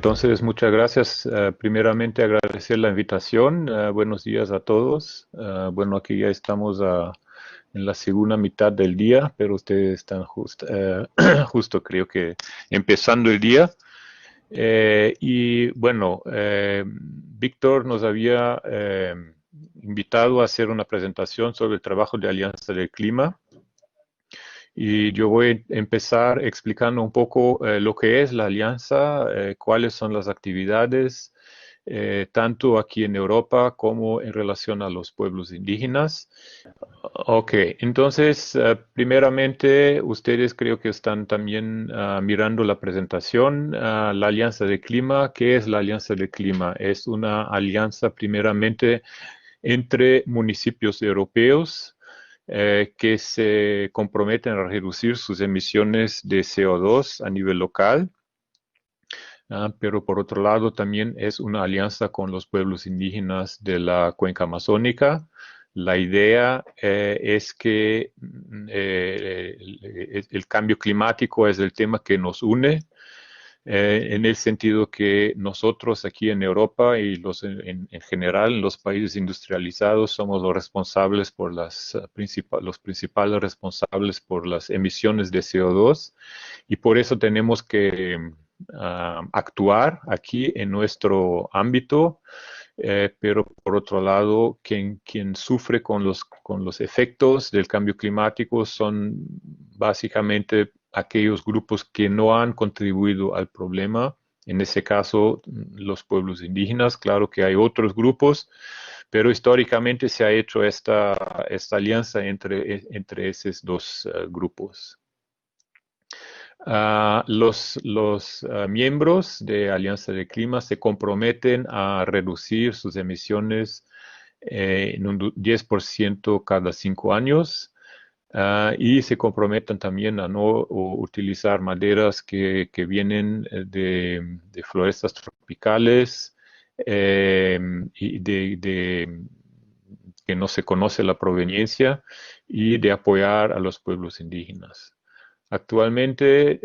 Entonces, muchas gracias. Primeramente, agradecer la invitación. Buenos días a todos. Bueno, aquí ya estamos en la segunda mitad del día, pero ustedes están justo creo que empezando el día. Y bueno, Víctor nos había invitado a hacer una presentación sobre el trabajo de Alianza del Clima. Y yo voy a empezar explicando un poco lo que es la alianza, cuáles son las actividades, tanto aquí en Europa como en relación a los pueblos indígenas. Ok, entonces, primeramente, ustedes creo que están también mirando la presentación, la Alianza del Clima. ¿Qué es la Alianza del Clima? Es una alianza primeramente entre municipios europeos que se comprometen a reducir sus emisiones de CO2 a nivel local, pero por otro lado también es una alianza con los pueblos indígenas de la cuenca amazónica. La idea es que el cambio climático es el tema que nos une, en el sentido que nosotros aquí en Europa y en general en los países industrializados somos los responsables por los principales responsables por las emisiones de CO2 y por eso tenemos que actuar aquí en nuestro ámbito. Pero por otro lado, quien sufre con los efectos del cambio climático son básicamente aquellos grupos que no han contribuido al problema. En ese caso, los pueblos indígenas. Claro que hay otros grupos, pero históricamente se ha hecho esta alianza entre esos dos grupos. Los miembros de Alianza de Clima se comprometen a reducir sus emisiones en un 10% cada 5 años. Y se comprometen también a no utilizar maderas que vienen de florestas tropicales y que no se conoce la proveniencia y de apoyar a los pueblos indígenas. Actualmente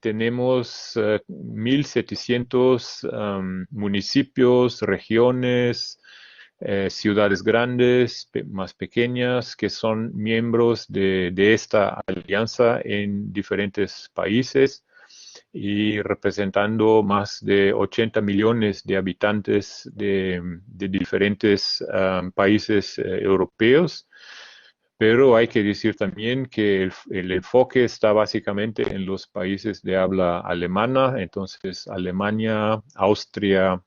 tenemos 1.700 municipios, regiones, ciudades grandes, más pequeñas, que son miembros de esta alianza en diferentes países y representando más de 80 millones de habitantes de diferentes países europeos. Pero hay que decir también que el enfoque está básicamente en los países de habla alemana, entonces Alemania, Austria,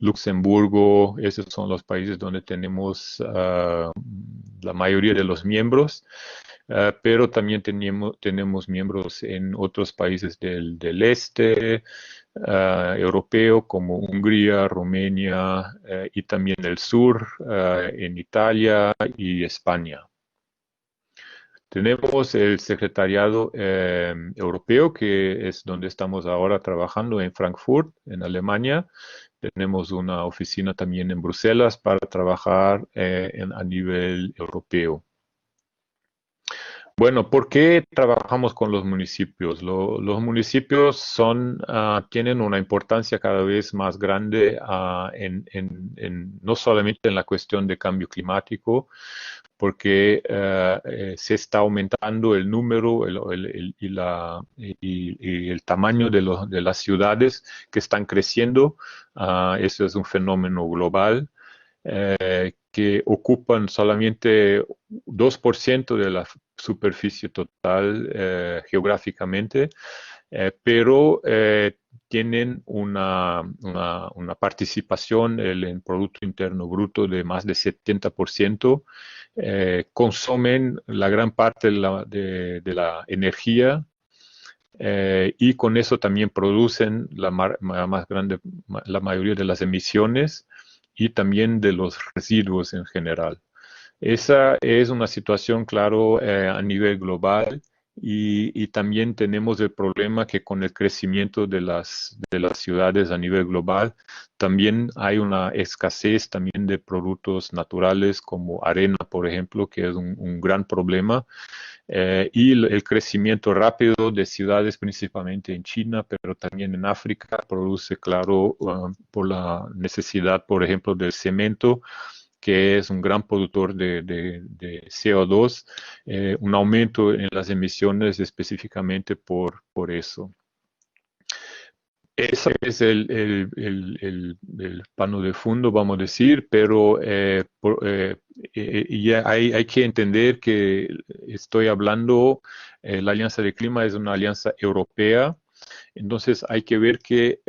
Luxemburgo, esos son los países donde tenemos la mayoría de los miembros, pero también tenemos miembros en otros países del este europeo como Hungría, Rumania y también el sur, en Italia y España. Tenemos el secretariado europeo, que es donde estamos ahora trabajando en Frankfurt, en Alemania. Tenemos una oficina también en Bruselas para trabajar a nivel europeo. Bueno, ¿por qué trabajamos con los municipios? Los municipios tienen una importancia cada vez más grande no solamente en la cuestión de cambio climático, porque se está aumentando el número y el tamaño de las ciudades que están creciendo. Eso es un fenómeno global que ocupan solamente 2% de la superficie total geográficamente, pero tienen una participación en el Producto Interno Bruto de más de 70%, consumen la gran parte de la energía y con eso también producen la mayoría de las emisiones y también de los residuos en general. Esa es una situación, claro, a nivel global y también tenemos el problema que con el crecimiento de las ciudades a nivel global, también hay una escasez también de productos naturales como arena, por ejemplo, que es un gran problema. y el crecimiento rápido de ciudades, principalmente en China, pero también en África, produce, claro, por la necesidad, por ejemplo, del cemento, que es un gran productor de CO2, un aumento en las emisiones específicamente por eso. Ese es el pano de fondo, vamos a decir, pero ya hay que entender que estoy hablando, la Alianza de Clima es una alianza europea. Entonces hay que ver que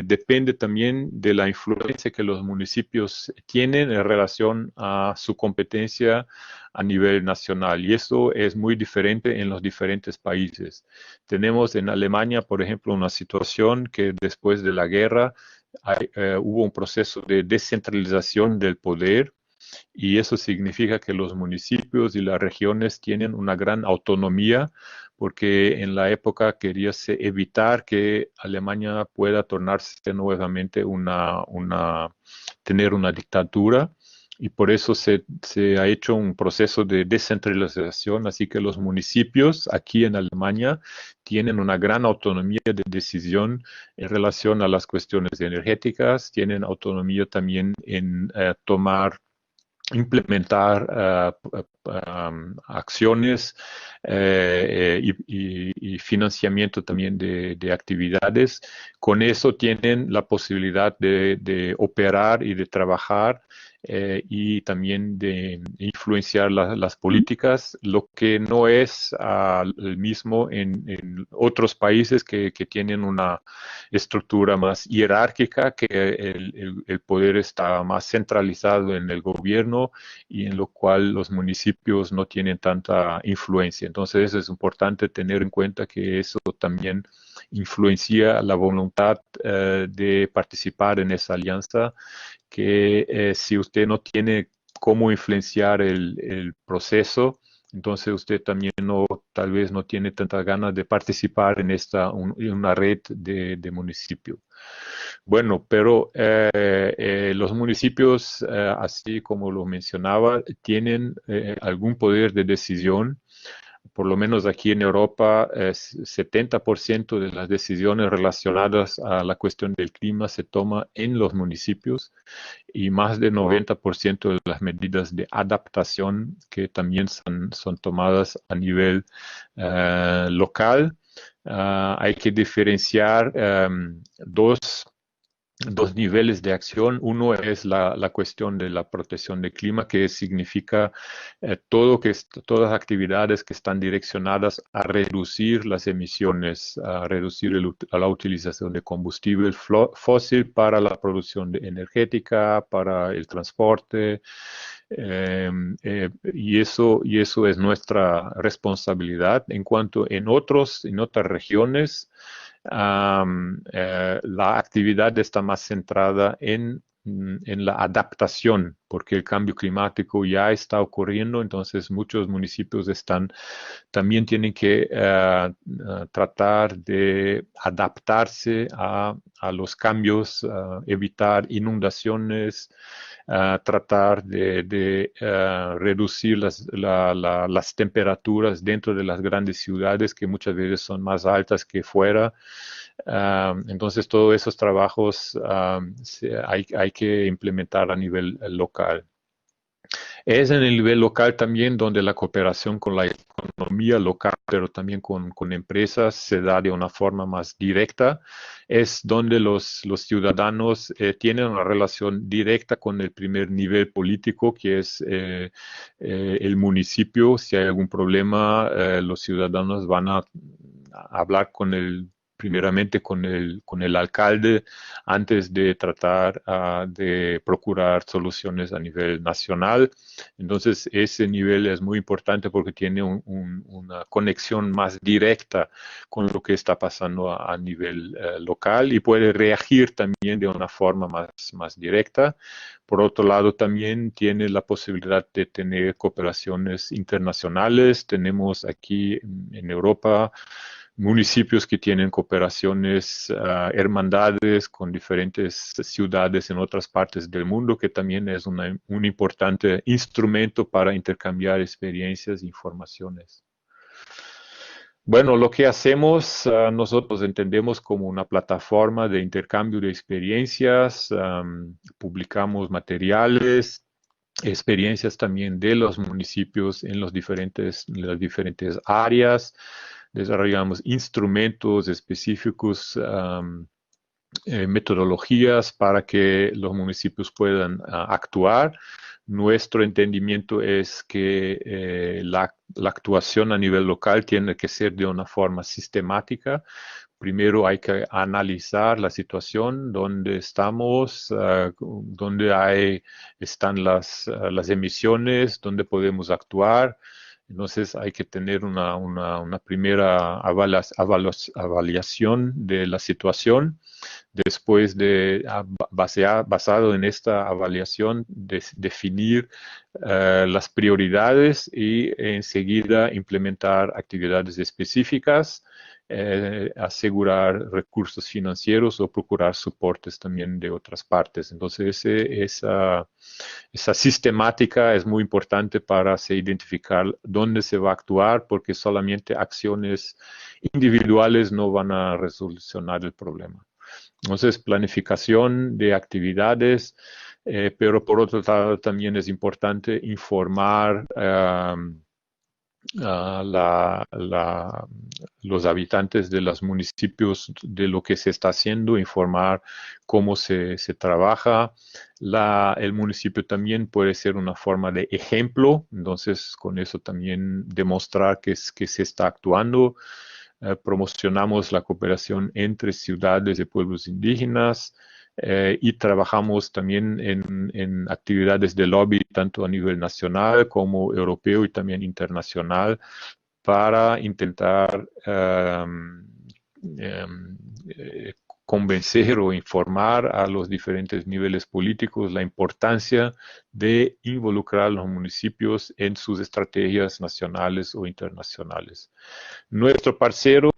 depende también de la influencia que los municipios tienen en relación a su competencia a nivel nacional. Y esto es muy diferente en los diferentes países. Tenemos en Alemania, por ejemplo, una situación que después de la guerra hubo un proceso de descentralización del poder, y eso significa que los municipios y las regiones tienen una gran autonomía, porque en la época queríase evitar que Alemania pueda tornarse nuevamente tener una dictadura. Y por eso se ha hecho un proceso de descentralización, así que los municipios aquí en Alemania tienen una gran autonomía de decisión en relación a las cuestiones energéticas, tienen autonomía también en implementar acciones y financiamiento también de actividades. Con eso tienen la posibilidad de operar y de trabajar, y también de influenciar las políticas, lo que no es el mismo en otros países que tienen una estructura más jerárquica, que el poder está más centralizado en el gobierno y en lo cual los municipios no tienen tanta influencia. Entonces es importante tener en cuenta que eso también influencia la voluntad de participar en esa alianza, que si usted no tiene cómo influenciar el proceso, entonces usted también tal vez no tiene tantas ganas de participar en una red de municipios. Bueno, pero los municipios, así como lo mencionaba, tienen algún poder de decisión. Por lo menos aquí en Europa, 70% de las decisiones relacionadas a la cuestión del clima se toma en los municipios, y más del 90% de las medidas de adaptación que también son tomadas a nivel local. Hay que diferenciar dos niveles de acción. Uno es la cuestión de la protección del clima, que significa todas las actividades que están direccionadas a reducir las emisiones, a reducir la utilización de combustible fósil para la producción energética, para el transporte. Y eso es nuestra responsabilidad. En cuanto en otras regiones, la actividad está más centrada en la adaptación, porque el cambio climático ya está ocurriendo. Entonces muchos municipios también tienen que tratar de adaptarse a los cambios, evitar inundaciones, tratar de reducir las temperaturas dentro de las grandes ciudades, que muchas veces son más altas que fuera. Entonces todos esos trabajos hay que implementar a nivel local. Es en el nivel local también donde la cooperación con la economía local, pero también con empresas, se da de una forma más directa. Es donde los ciudadanos tienen una relación directa con el primer nivel político, que es el municipio. Si hay algún problema, los ciudadanos van a hablar primeramente con el alcalde, antes de tratar de procurar soluciones a nivel nacional. Entonces ese nivel es muy importante porque tiene una conexión más directa con lo que está pasando a nivel local, y puede reagir también de una forma más directa. Por otro lado, también tiene la posibilidad de tener cooperaciones internacionales. Tenemos aquí en Europa municipios que tienen cooperaciones, hermandades con diferentes ciudades en otras partes del mundo, que también es un importante instrumento para intercambiar experiencias e informaciones. Bueno, lo que hacemos, nosotros entendemos como una plataforma de intercambio de experiencias, publicamos materiales, experiencias también de los municipios en en las diferentes áreas, desarrollamos instrumentos específicos, metodologías para que los municipios puedan actuar. Nuestro entendimiento es que la actuación a nivel local tiene que ser de una forma sistemática. Primero hay que analizar la situación, dónde estamos, están las emisiones, dónde podemos actuar. Entonces hay que tener una primera avaliación de la situación. Después de, basado en esta evaluación, definir las prioridades y enseguida implementar actividades específicas, asegurar recursos financieros o procurar soportes también de otras partes. Entonces, esa sistemática es muy importante para se identificar dónde se va a actuar, porque solamente acciones individuales no van a resolucionar el problema. Entonces, planificación de actividades, pero por otro lado también es importante informar a los habitantes de los municipios de lo que se está haciendo, informar cómo se trabaja. El municipio también puede ser una forma de ejemplo, entonces con eso también demostrar que se está actuando. Promocionamos la cooperación entre ciudades y pueblos indígenas, y trabajamos también en actividades de lobby tanto a nivel nacional como europeo y también internacional para intentar eh, convencer o informar a los diferentes niveles políticos la importancia de involucrar a los municipios en sus estrategias nacionales o internacionales. Nuestro parcero,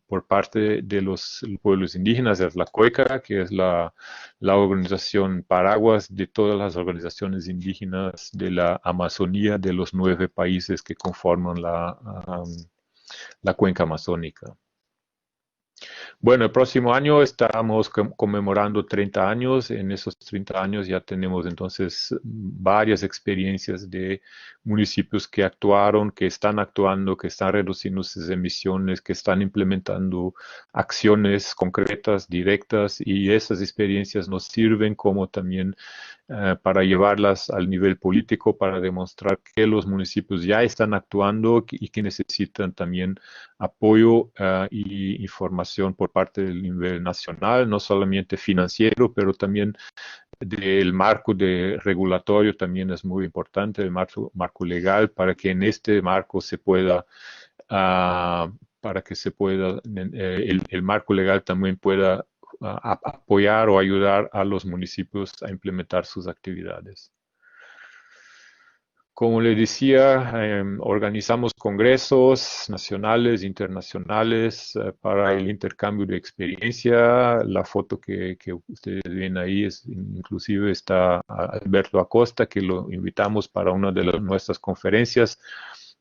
por parte de los pueblos indígenas, es la COECA, que es la organización paraguas de todas las organizaciones indígenas de la Amazonía, de los 9 países que conforman la cuenca amazónica. Bueno, el próximo año estamos conmemorando 30 años. En esos 30 años ya tenemos entonces varias experiencias de municipios que actuaron, que están actuando, que están reduciendo sus emisiones, que están implementando acciones concretas, directas, y esas experiencias nos sirven como también para llevarlas al nivel político, para demostrar que los municipios ya están actuando y que necesitan también apoyo y información por parte del nivel nacional, no solamente financiero, pero también del marco de regulatorio también es muy importante, el marco legal, para que en este marco se pueda, para que se pueda, el marco legal también pueda apoyar o ayudar a los municipios a implementar sus actividades. Como le decía, organizamos congresos nacionales, internacionales, para el intercambio de experiencia. La foto que ustedes ven ahí es, inclusive está Alberto Acosta, que lo invitamos para una de nuestras conferencias,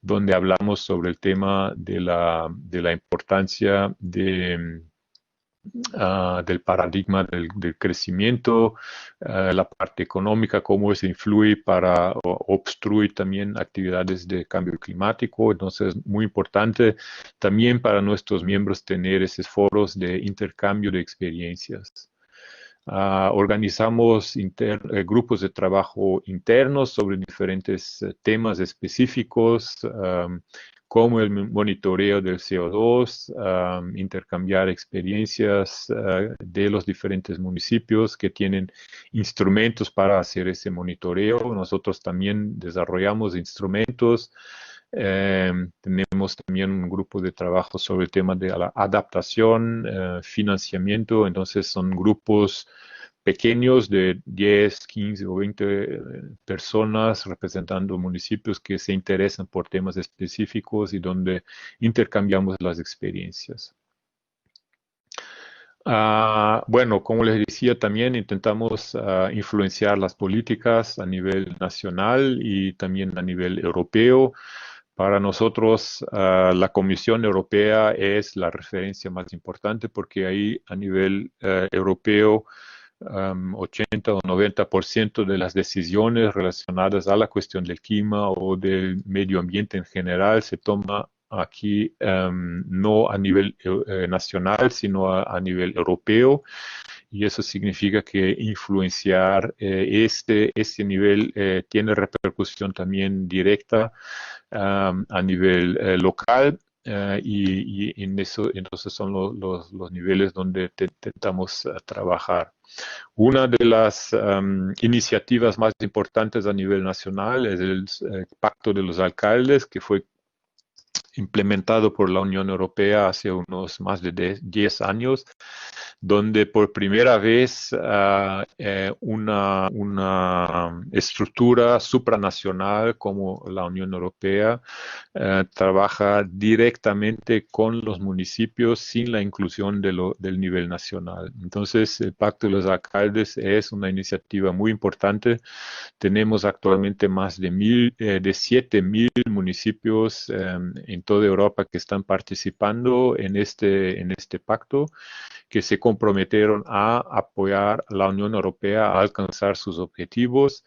donde hablamos sobre el tema de la importancia del paradigma del crecimiento, la parte económica, cómo se influye para o obstruye también actividades de cambio climático. Entonces, muy importante también para nuestros miembros tener esos foros de intercambio de experiencias. Organizamos grupos de trabajo internos sobre diferentes temas específicos, como el monitoreo del CO2, intercambiar experiencias de los diferentes municipios que tienen instrumentos para hacer ese monitoreo. Nosotros también desarrollamos instrumentos. Tenemos también un grupo de trabajo sobre el tema de la adaptación, financiamiento. Entonces son grupos pequeños de 10, 15 o 20 personas representando municipios que se interesan por temas específicos y donde intercambiamos las experiencias. Bueno, como les decía, también intentamos influenciar las políticas a nivel nacional y también a nivel europeo Para nosotros, la Comisión Europea es la referencia más importante porque ahí a nivel europeo 80 o 90% de las decisiones relacionadas a la cuestión del clima o del medio ambiente en general se toma aquí no a nivel nacional, sino a nivel europeo, y eso significa que influenciar este nivel tiene repercusión también directa a nivel local. Y en eso, entonces son los niveles donde intentamos trabajar. Una de las iniciativas más importantes a nivel nacional es el Pacto de los Alcaldes, que fue implementado por la Unión Europea hace unos más de 10 años, donde por primera vez una estructura supranacional como la Unión Europea trabaja directamente con los municipios sin la inclusión del nivel nacional. Entonces, el Pacto de los Alcaldes es una iniciativa muy importante. Tenemos actualmente más de 7.000 municipios en toda Europa que están participando en este pacto, que se comprometieron a apoyar a la Unión Europea a alcanzar sus objetivos.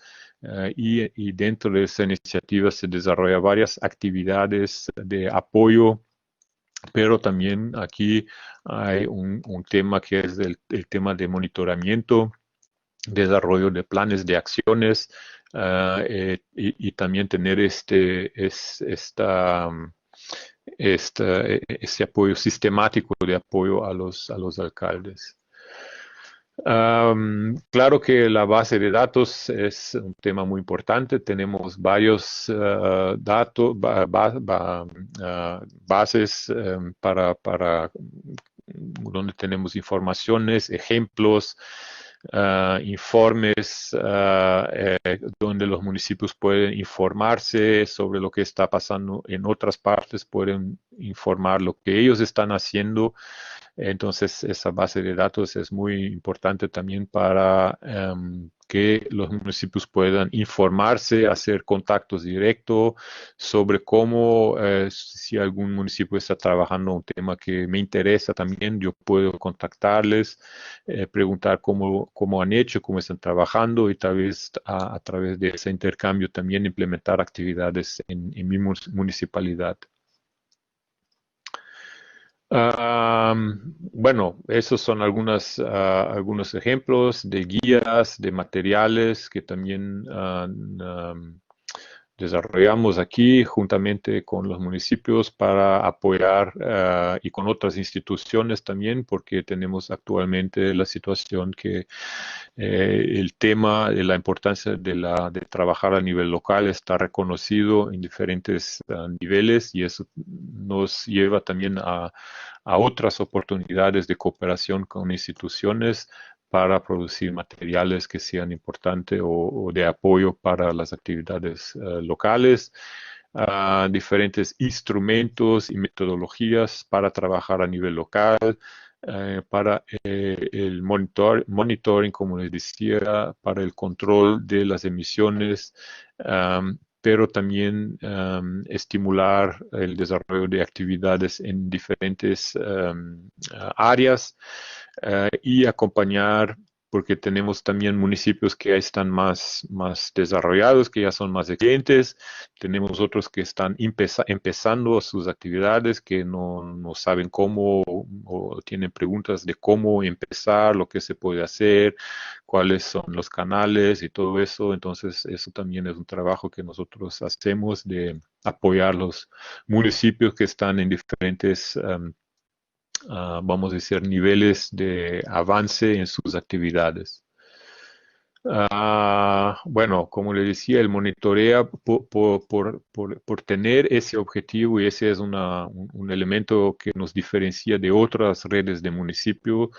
Y dentro de esa iniciativa se desarrollan varias actividades de apoyo, pero también aquí hay un tema que es el tema de monitoramiento, desarrollo de planes de acciones, y también tener ese apoyo sistemático de apoyo a los alcaldes. Claro que la base de datos es un tema muy importante. Tenemos varios datos, bases para donde tenemos informaciones, ejemplos, informes donde los municipios pueden informarse sobre lo que está pasando en otras partes, pueden informar lo que ellos están haciendo. Entonces, esa base de datos es muy importante también para que los municipios puedan informarse, hacer contactos directos sobre cómo, si algún municipio está trabajando un tema que me interesa también, yo puedo contactarles, preguntar cómo han hecho, cómo están trabajando, y tal vez a través de ese intercambio también implementar actividades en mi municipalidad. Bueno, esos son algunos ejemplos de guías, de materiales que también desarrollamos aquí juntamente con los municipios para apoyar y con otras instituciones también, porque tenemos actualmente la situación que el tema de la importancia de trabajar a nivel local está reconocido en diferentes niveles, y eso nos lleva también a otras oportunidades de cooperación con instituciones para producir materiales que sean importantes o de apoyo para las actividades locales, diferentes instrumentos y metodologías para trabajar a nivel local, para el monitoring, como les decía, para el control de las emisiones, pero también estimular el desarrollo de actividades en diferentes áreas, y acompañar, porque tenemos también municipios que ya están más desarrollados, que ya son más exigentes. Tenemos otros que están empezando sus actividades, que no saben cómo, o tienen preguntas de cómo empezar, lo que se puede hacer, cuáles son los canales y todo eso. Entonces, eso también es un trabajo que nosotros hacemos de apoyar los municipios que están en diferentes vamos a decir, niveles de avance en sus actividades. Bueno, como le decía, el monitorea por tener ese objetivo, y ese es un elemento que nos diferencia de otras redes de municipio,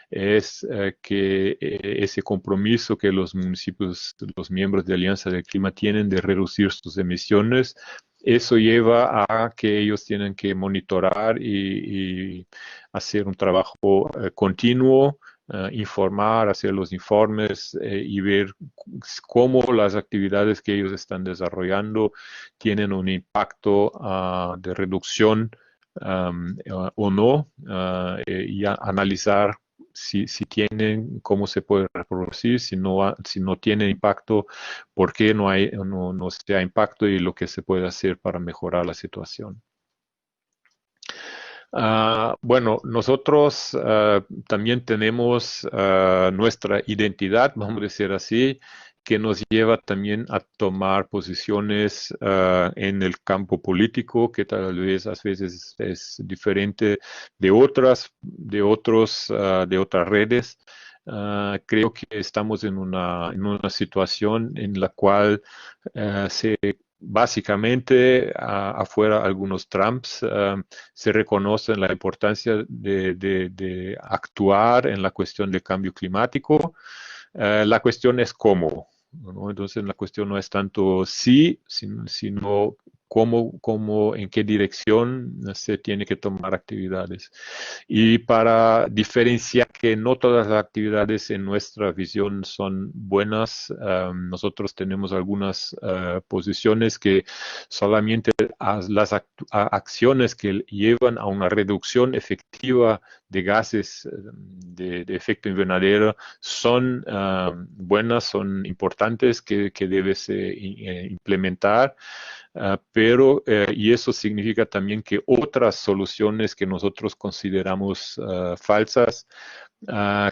es que ese compromiso que los municipios, los miembros de Alianza del Clima tienen de reducir sus emisiones. Eso lleva a que ellos tienen que monitorar y hacer un trabajo continuo informar, hacer los informes y ver cómo las actividades que ellos están desarrollando tienen un impacto de reducción o no, y analizar si tienen, cómo se puede reproducir, si no tiene impacto, por qué no sea impacto y lo que se puede hacer para mejorar la situación. Bueno, nosotros también tenemos nuestra identidad, vamos a decir así, que nos lleva también a tomar posiciones en el campo político, que tal vez a veces es diferente de otras redes. Creo que estamos en una situación en la cual se básicamente afuera algunos Trumps se reconoce la importancia de actuar en la cuestión del cambio climático. La cuestión es cómo, ¿no? Entonces la cuestión no es tanto sí, sino cómo, en qué dirección se tiene que tomar actividades. Y para diferenciar que no todas las actividades en nuestra visión son buenas, nosotros tenemos algunas posiciones que solamente las acciones que llevan a una reducción efectiva de gases de efecto invernadero son buenas, son importantes que debes implementar. Y eso significa también que otras soluciones que nosotros consideramos falsas,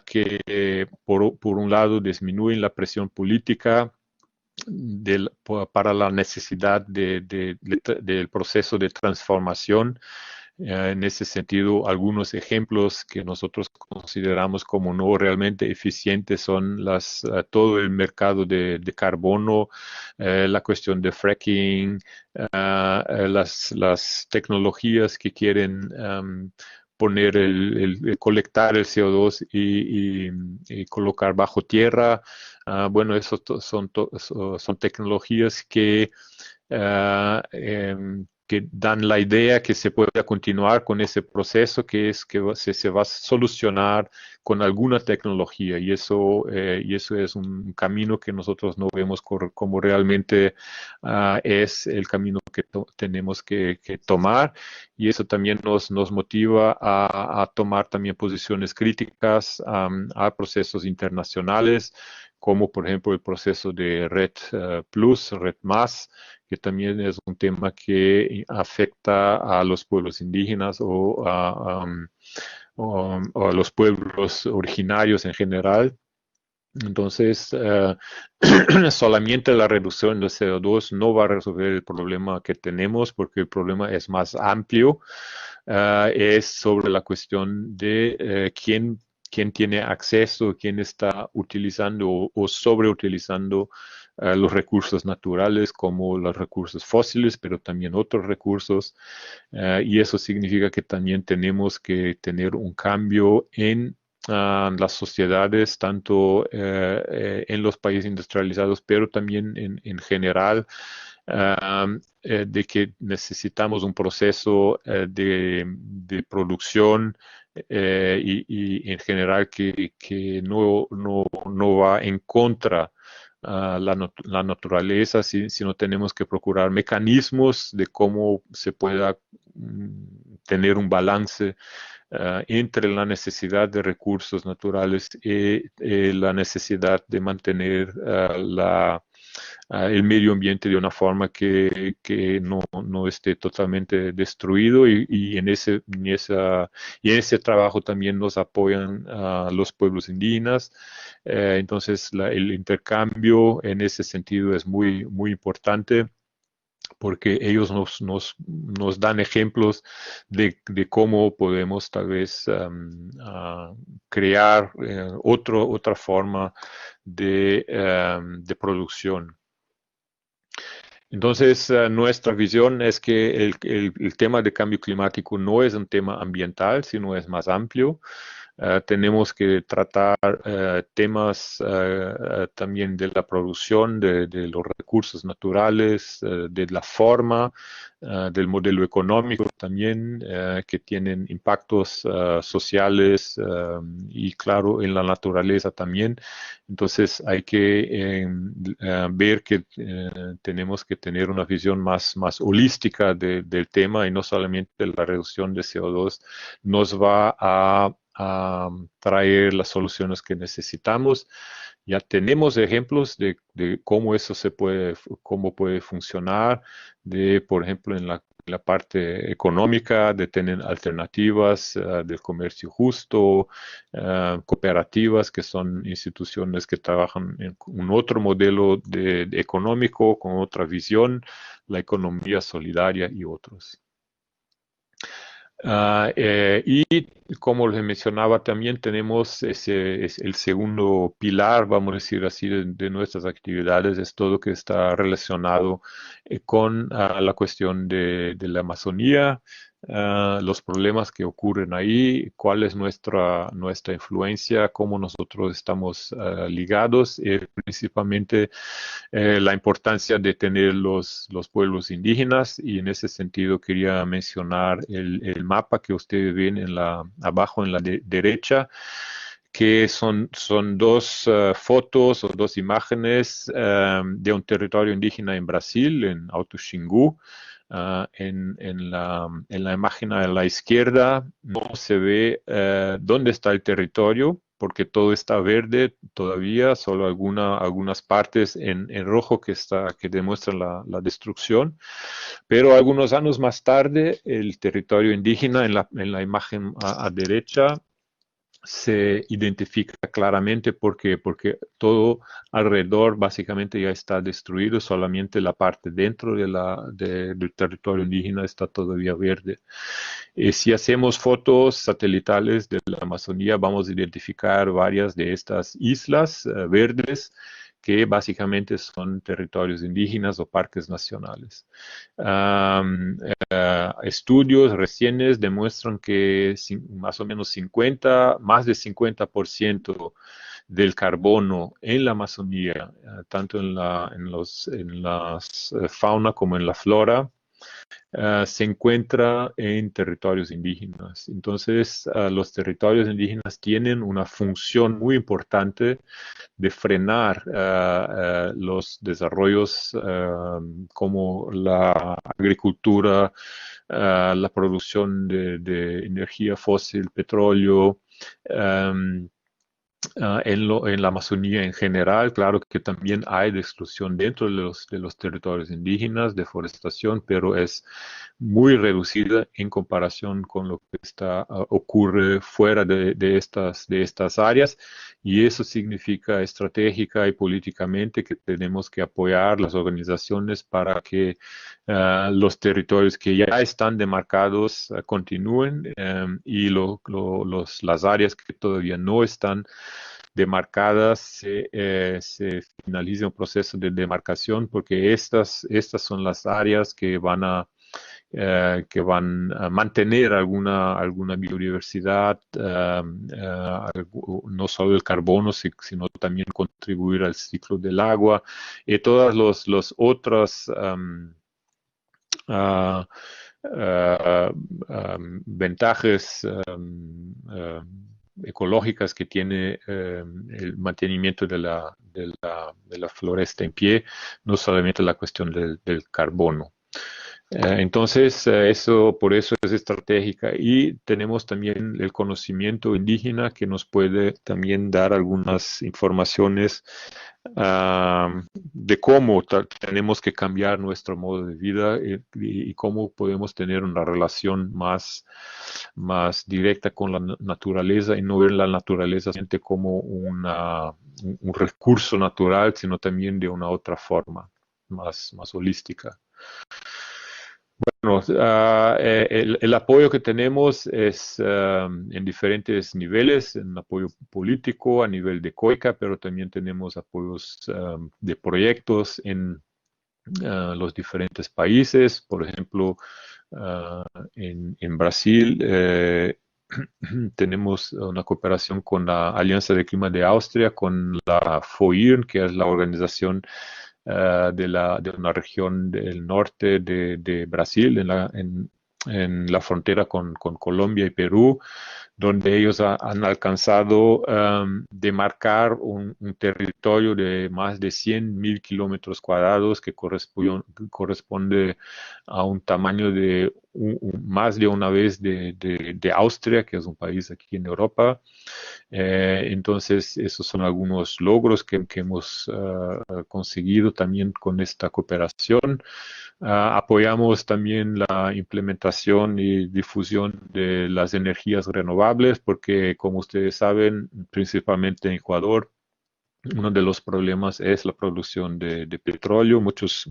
que por un lado disminuyen la presión política para la necesidad del proceso de transformación. En ese sentido, algunos ejemplos que nosotros consideramos como no realmente eficientes son todo el mercado de carbono, la cuestión de fracking, las tecnologías que quieren poner colectar el CO2 y colocar bajo tierra. Bueno, esos son tecnologías que dan la idea que se pueda continuar con ese proceso, que es que se va a solucionar con alguna tecnología, y eso es un camino que nosotros no vemos como realmente es el camino que tenemos que tomar, y eso también nos motiva a tomar también posiciones críticas a procesos internacionales, como por ejemplo el proceso de Red Plus, Red Más, que también es un tema que afecta a los pueblos indígenas o a los pueblos originarios en general. Entonces, solamente la reducción de CO2 no va a resolver el problema que tenemos, porque el problema es más amplio. Es sobre la cuestión de quién tiene acceso, quién está utilizando o sobreutilizando los recursos naturales, como los recursos fósiles, pero también otros recursos. Y eso significa que también tenemos que tener un cambio en las sociedades, tanto en los países industrializados, pero también en general, de que necesitamos un proceso de producción y en general que no va en contra la naturaleza, sino tenemos que procurar mecanismos de cómo se pueda tener un balance entre la necesidad de recursos naturales y la necesidad de mantener el medio ambiente de una forma que no esté totalmente destruido, y en ese trabajo también nos apoyan los pueblos indígenas. Entonces el intercambio en ese sentido es muy, muy importante, porque ellos nos dan ejemplos de cómo podemos tal vez crear otra forma de producción. Entonces, nuestra visión es que el tema de cambio climático no es un tema ambiental, sino es más amplio. tenemos que tratar temas también de la producción, de los recursos naturales, de la forma, del modelo económico también, que tienen impactos sociales y claro, en la naturaleza también. Entonces hay que ver que tenemos que tener una visión más holística del tema y no solamente la reducción de CO2 nos va a traer las soluciones que necesitamos. Ya tenemos ejemplos de cómo eso cómo puede funcionar, por ejemplo, en la parte económica, de tener alternativas del comercio justo, cooperativas, que son instituciones que trabajan en un otro modelo económico, con otra visión, la economía solidaria y otros. Y como les mencionaba, también tenemos es el segundo pilar, vamos a decir así, de nuestras actividades, es todo lo que está relacionado con la cuestión de la Amazonía, los problemas que ocurren ahí, cuál es nuestra influencia, cómo nosotros estamos ligados, principalmente la importancia de tener los pueblos indígenas y en ese sentido quería mencionar el mapa que ustedes ven abajo en la derecha, que son dos fotos o dos imágenes de un territorio indígena en Brasil, en Alto Xingu. En la imagen a la izquierda no se ve dónde está el territorio, porque todo está verde todavía, solo algunas partes en rojo que demuestran la destrucción. Pero algunos años más tarde, el territorio indígena en la imagen a derecha se identifica claramente porque todo alrededor básicamente ya está destruido, solamente la parte dentro del territorio indígena está todavía verde. Si hacemos fotos satelitales de la Amazonía, vamos a identificar varias de estas islas verdes que básicamente son territorios indígenas o parques nacionales. Estudios recientes demuestran que más o menos más de 50% del carbono en la Amazonía, tanto en la fauna como en la flora, se encuentra en territorios indígenas. Entonces, los territorios indígenas tienen una función muy importante de frenar los desarrollos como la agricultura, la producción de energía fósil, petróleo, um, en la Amazonía en general. Claro que también hay destrucción dentro de los territorios indígenas, deforestación, pero es muy reducida en comparación con lo que ocurre fuera de estas áreas, y eso significa estratégica y políticamente que tenemos que apoyar las organizaciones para que los territorios que ya están demarcados continúen, y las áreas que todavía no están demarcadas se finalice un proceso de demarcación, porque estas son las áreas que van a mantener alguna biodiversidad, no solo el carbono, sino también contribuir al ciclo del agua y todas las otras uh, ventajas ecológicas que tiene el mantenimiento de la floresta en pie, no solamente la cuestión del carbono. Entonces, por eso es estratégica, y tenemos también el conocimiento indígena que nos puede también dar algunas informaciones de cómo tenemos que cambiar nuestro modo de vida, y cómo podemos tener una relación más directa con la naturaleza y no ver la naturaleza solamente como un recurso natural, sino también de una otra forma, más holística. Bueno, el apoyo que tenemos es en diferentes niveles, en apoyo político a nivel de COICA, pero también tenemos apoyos de proyectos en los diferentes países. Por ejemplo, en Brasil tenemos una cooperación con la Alianza de Clima de Austria, con la FOIR, que es la organización de una región del norte de Brasil, en la frontera con Colombia y Perú, donde ellos han alcanzado demarcar un territorio de más de 100.000 kilómetros cuadrados que corresponde a un tamaño de más de una vez de Austria, que es un país aquí en Europa. Entonces, esos son algunos logros que hemos conseguido también con esta cooperación. Apoyamos también la implementación y difusión de las energías renovables, porque como ustedes saben, principalmente en Ecuador, uno de los problemas es la producción de petróleo. Muchos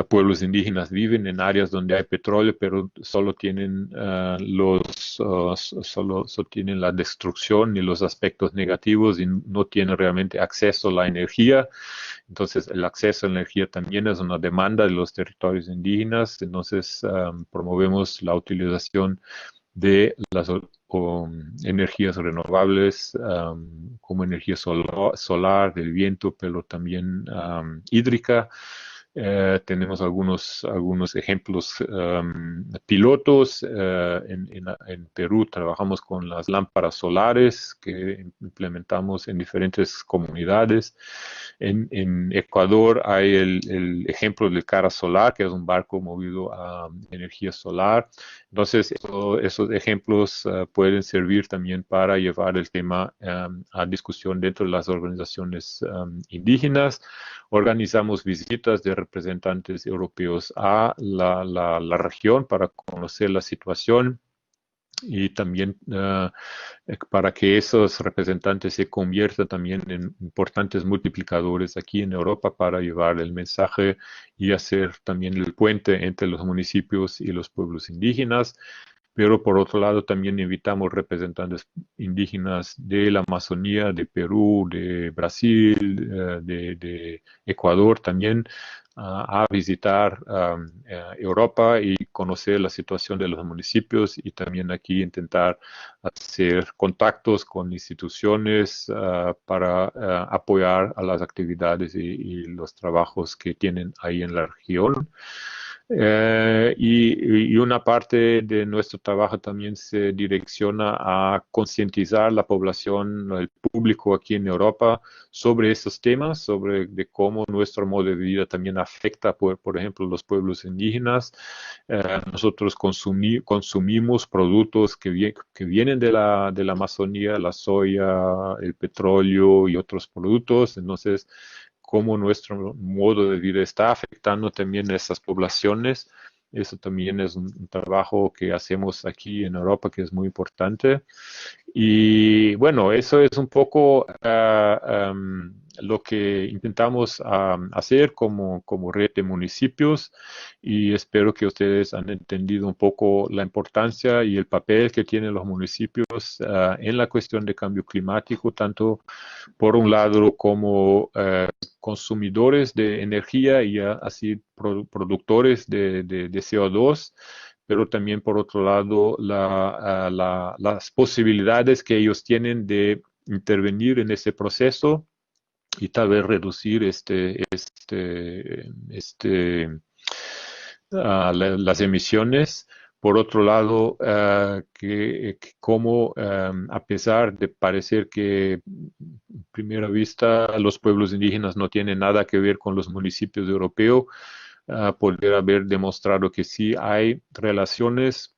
pueblos indígenas viven en áreas donde hay petróleo, pero solo tienen solo tienen la destrucción y los aspectos negativos y no tienen realmente acceso a la energía. Entonces, el acceso a la energía también es una demanda de los territorios indígenas. Entonces, promovemos la utilización de las energías renovables, como energía solar, del viento, pero también hídrica. Tenemos algunos ejemplos pilotos. En Perú trabajamos con las lámparas solares que implementamos en diferentes comunidades. En Ecuador hay el ejemplo del Cara Solar, que es un barco movido a energía solar. Entonces, esos ejemplos pueden servir también para llevar el tema a discusión dentro de las organizaciones indígenas. Organizamos visitas de representantes europeos a la región para conocer la situación y también para que esos representantes se conviertan también en importantes multiplicadores aquí en Europa para llevar el mensaje y hacer también el puente entre los municipios y los pueblos indígenas. Pero por otro lado también invitamos representantes indígenas de la Amazonía, de Perú, de Brasil, de Ecuador también, a visitar Europa y conocer la situación de los municipios y también aquí intentar hacer contactos con instituciones para apoyar a las actividades y los trabajos que tienen ahí en la región. Y una parte de nuestro trabajo también se direcciona a concientizar la población, el público aquí en Europa sobre estos temas, sobre de cómo nuestro modo de vida también afecta, por ejemplo, los pueblos indígenas. Nosotros consumimos productos que vienen de la Amazonía, la soya, el petróleo y otros productos. Entonces, cómo nuestro modo de vida está afectando también a estas poblaciones. Eso también es un trabajo que hacemos aquí en Europa que es muy importante. Y bueno, eso es un poco lo que intentamos hacer como red de municipios y espero que ustedes han entendido un poco la importancia y el papel que tienen los municipios en la cuestión de cambio climático, tanto por un lado como consumidores de energía y así productores de CO2, pero también por otro lado las posibilidades que ellos tienen de intervenir en ese proceso y tal vez reducir las emisiones. Por otro lado, que como a pesar de parecer que a primera vista los pueblos indígenas no tienen nada que ver con los municipios europeos, poder haber demostrado que sí hay relaciones.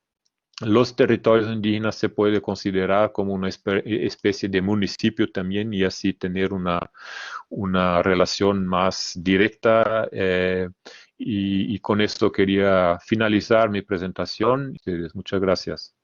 Los territorios indígenas se puede considerar como una especie de municipio también y así tener una relación más directa. Y con esto quería finalizar mi presentación. Muchas gracias.